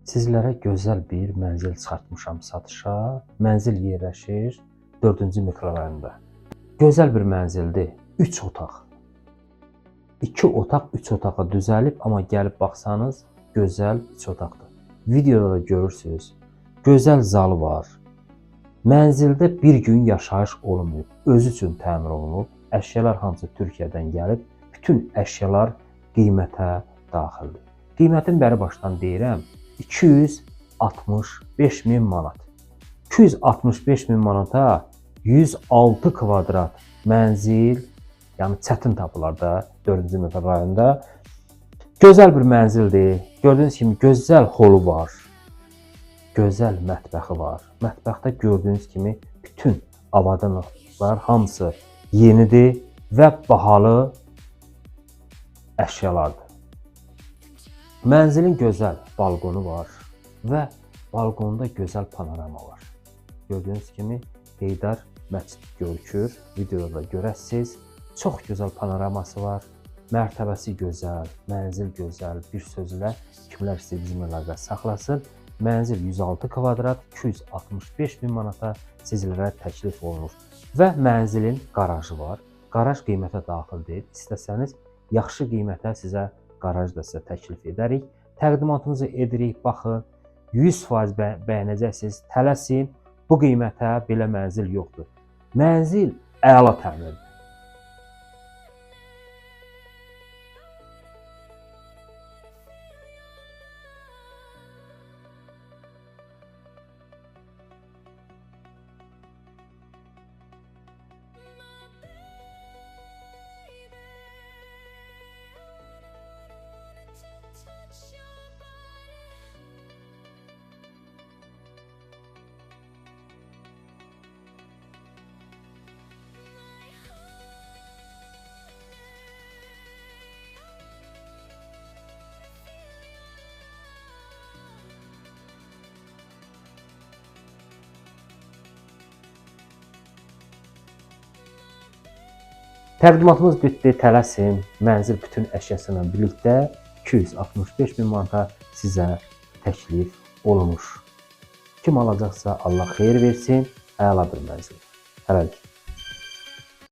Sizlərə gözəl bir mənzil çıxartmışam satışa. Mənzil yerləşir 4-cü mikrorayonda. Gözəl bir mənzildir. 3 otaq. 2 otaq 3 otağa düzəlib, amma gəlib baxsanız gözəl 3 otaqdır. Videoda da görürsünüz. Gözəl zalı var. Mənzildə bir gün yaşayış olunmayıb. Özü üçün təmir olunub. Əşyalar hamısı Türkiyədən gəlib. Bütün əşyalar qiymətə daxildir. Qiymətin bəri başdan deyirəm. 265.000 manat. 265.000 manata 106 kvadrat mənzil, yəni çətin tapılar da 4-cü mikrorayonda. Gözəl bir mənzildir. Gördüyünüz kimi gözəl holu var. Gözəl mətbəxi var. Mətbəxdə gördüyünüz kimi bütün avadanlıqlar hamısı yenidir və bahalı əşyalardır. Mənzilin gözəl balkonu var və balkonda gözəl panorama var. Gördüyünüz kimi Heydar məscid görükür. Videoda görəsiniz. Çox gözəl panoraması var. Mərtəbəsi gözəl, mənzil gözəl. Bir sözlə kimlər istəyir bizim əlaqə saxlasın. Mənzil 106 kvadrat 265.000 manata sizlərə təklif olunur. Və mənzilin qarajı var. Qaraj qiymətə daxil deyil. İstəsəniz yaxşı qiymətə sizə qaraj da sizə təklif edərik. Təqdimatımızı edirik. Baxın, 100% bəyənəcəksiniz. Tələsin. Bu qiymətə belə mənzil yoxdur. Mənzil əla təmirdir. Təqdimatımız bitdi, tələsin. Mənzil bütün əşyasıyla birlikdə 265.000 manata sizə təklif olunur. Kim alacaqsa Allah xeyir versin, əla bir mənzil. Hələlik.